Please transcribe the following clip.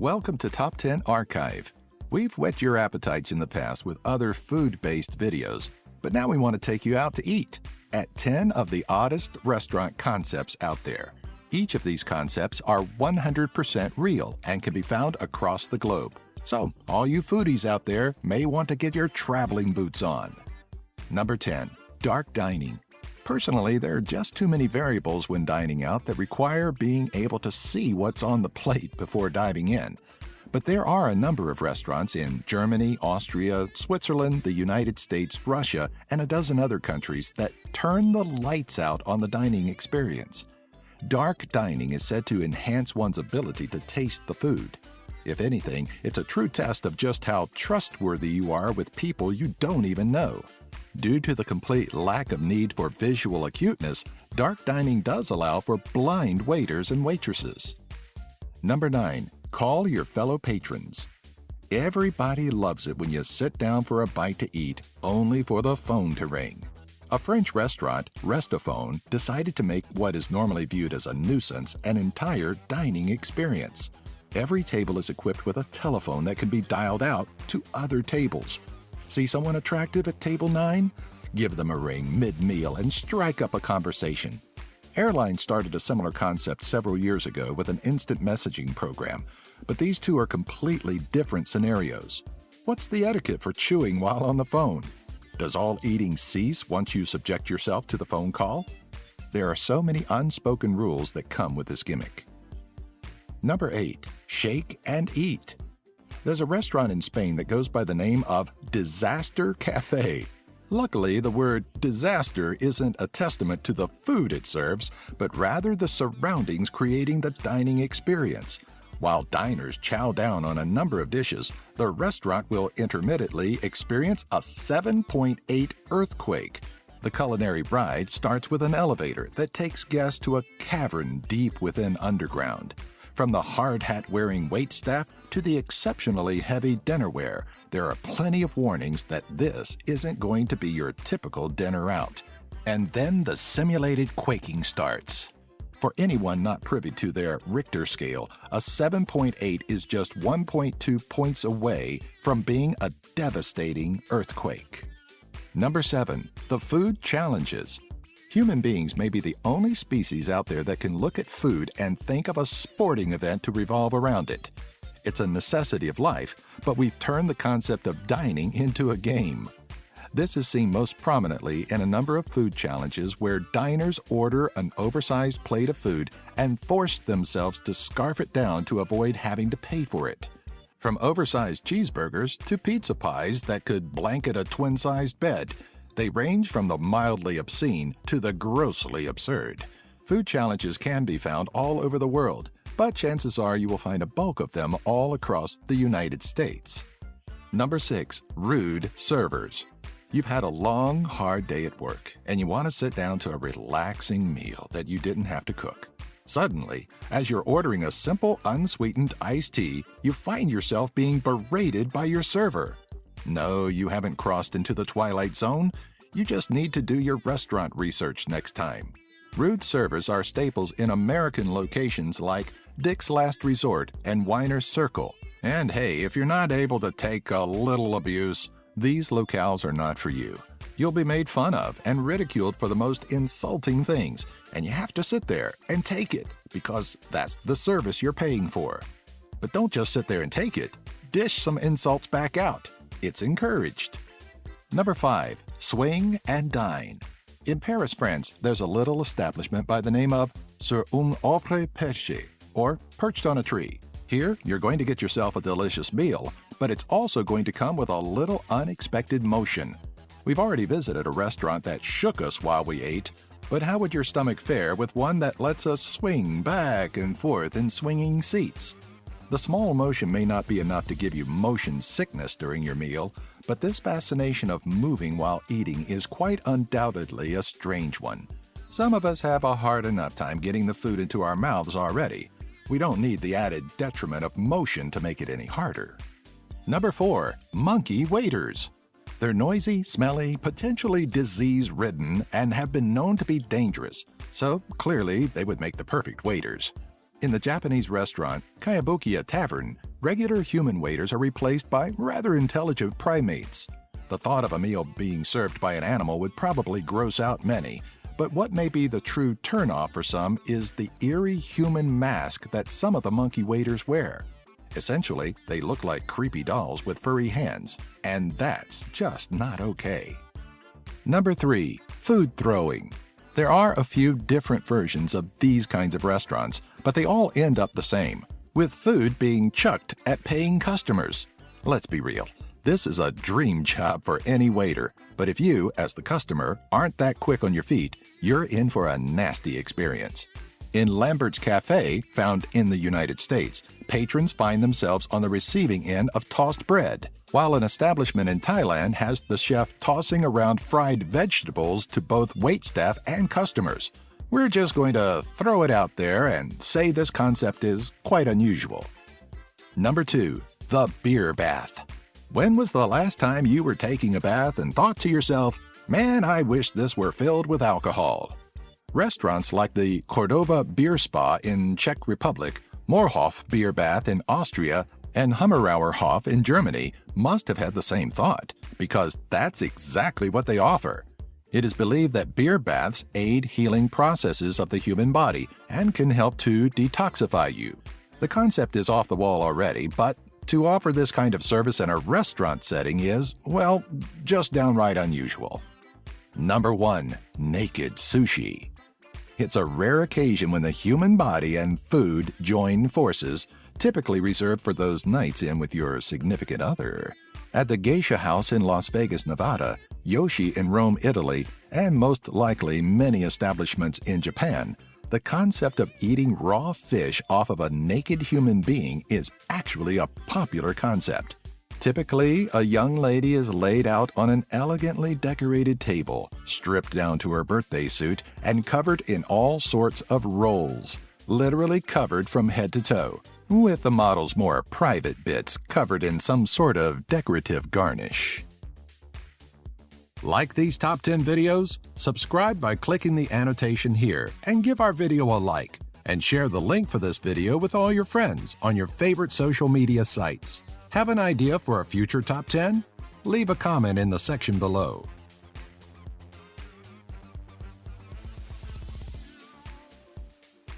Welcome to Top 10 Archive. We've whet your appetites in the past with other food-based videos, but now we want to take you out to eat at 10 of the oddest restaurant concepts out there. Each of these concepts are 100% real and can be found across the globe. So, all you foodies out there may want to get your traveling boots on. Number 10. Dark dining. Personally, there are just too many variables when dining out that require being able to see what's on the plate before diving in. But there are a number of restaurants in Germany, Austria, Switzerland, the United States, Russia, and a dozen other countries that turn the lights out on the dining experience. Dark dining is said to enhance one's ability to taste the food. If anything, it's a true test of just how trustworthy you are with people you don't even know. Due to the complete lack of need for visual acuteness, dark dining does allow for blind waiters and waitresses. Number 9. Call your fellow patrons. Everybody loves it when you sit down for a bite to eat, only for the phone to ring. A French restaurant, Restaphone, decided to make what is normally viewed as a nuisance an entire dining experience. Every table is equipped with a telephone that can be dialed out to other tables. See someone attractive at table 9? Give them a ring mid-meal and strike up a conversation. Airlines started a similar concept several years ago with an instant messaging program, but these two are completely different scenarios. What's the etiquette for chewing while on the phone? Does all eating cease once you subject yourself to the phone call? There are so many unspoken rules that come with this gimmick. Number 8. Shake and eat. There's a restaurant in Spain that goes by the name of Disaster Cafe. Luckily, the word disaster isn't a testament to the food it serves, but rather the surroundings creating the dining experience. While diners chow down on a number of dishes, the restaurant will intermittently experience a 7.8 earthquake. The culinary ride starts with an elevator that takes guests to a cavern deep within underground. From the hard hat-wearing waitstaff to the exceptionally heavy dinnerware, there are plenty of warnings that this isn't going to be your typical dinner out. And then the simulated quaking starts. For anyone not privy to their Richter scale, a 7.8 is just 1.2 points away from being a devastating earthquake. Number 7. The food challenges. Human beings may be the only species out there that can look at food and think of a sporting event to revolve around it. It's a necessity of life, but we've turned the concept of dining into a game. This is seen most prominently in a number of food challenges where diners order an oversized plate of food and force themselves to scarf it down to avoid having to pay for it. From oversized cheeseburgers to pizza pies that could blanket a twin-sized bed, they range from the mildly obscene to the grossly absurd. Food challenges can be found all over the world, but chances are you will find a bulk of them all across the United States. Number 6. Rude servers. You've had a long, hard day at work, and you want to sit down to a relaxing meal that you didn't have to cook. Suddenly, as you're ordering a simple, unsweetened iced tea, you find yourself being berated by your server. No, you haven't crossed into the twilight zone. You just need to do your restaurant research next time. Rude servers are staples in American locations like Dick's Last Resort and Winer's Circle. And hey, if you're not able to take a little abuse, these locales are not for you. You'll be made fun of and ridiculed for the most insulting things, and you have to sit there and take it because that's the service you're paying for. But don't just sit there and take it. Dish some insults back out. It's encouraged. Number 5. Swing and dine. In Paris, France, there's a little establishment by the name of Sur un arbre perché, or perched on a tree. Here, you're going to get yourself a delicious meal, but it's also going to come with a little unexpected motion. We've already visited a restaurant that shook us while we ate, but how would your stomach fare with one that lets us swing back and forth in swinging seats? The small motion may not be enough to give you motion sickness during your meal, but this fascination of moving while eating is quite undoubtedly a strange one. Some of us have a hard enough time getting the food into our mouths already. We don't need the added detriment of motion to make it any harder. Number 4. Monkey waiters. They're noisy, smelly, potentially disease-ridden, and have been known to be dangerous, so clearly they would make the perfect waiters. In the Japanese restaurant Kayabukiya Tavern, regular human waiters are replaced by rather intelligent primates. The thought of a meal being served by an animal would probably gross out many, but what may be the true turnoff for some is the eerie human mask that some of the monkey waiters wear. Essentially, they look like creepy dolls with furry hands, and that's just not okay. Number 3. Food throwing. There are a few different versions of these kinds of restaurants, but they all end up the same, with food being chucked at paying customers. Let's be real. This is a dream job for any waiter, but if you, as the customer, aren't that quick on your feet, you're in for a nasty experience. In Lambert's Cafe, found in the United States, patrons find themselves on the receiving end of tossed bread, while an establishment in Thailand has the chef tossing around fried vegetables to both waitstaff and customers. We're just going to throw it out there and say this concept is quite unusual. Number 2. The beer bath. When was the last time you were taking a bath and thought to yourself, "Man, I wish this were filled with alcohol"? Restaurants like the Cordova Beer Spa in Czech Republic, Moorhof Beer Bath in Austria, and Hummerauerhof in Germany must have had the same thought, because that's exactly what they offer. It is believed that beer baths aid healing processes of the human body and can help to detoxify you. The concept is off the wall already, but to offer this kind of service in a restaurant setting is, well, just downright unusual. Number 1. Naked sushi. It's a rare occasion when the human body and food join forces, typically reserved for those nights in with your significant other. At the Geisha House in Las Vegas, Nevada, Yoshi in Rome, Italy, and most likely many establishments in Japan, the concept of eating raw fish off of a naked human being is actually a popular concept. Typically, a young lady is laid out on an elegantly decorated table, stripped down to her birthday suit, and covered in all sorts of rolls, literally covered from head to toe, with the model's more private bits covered in some sort of decorative garnish. Like these top 10 videos? Subscribe by clicking the annotation here and give our video a like, and share the link for this video with all your friends on your favorite social media sites. Have an idea for a future top 10? Leave a comment in the section below.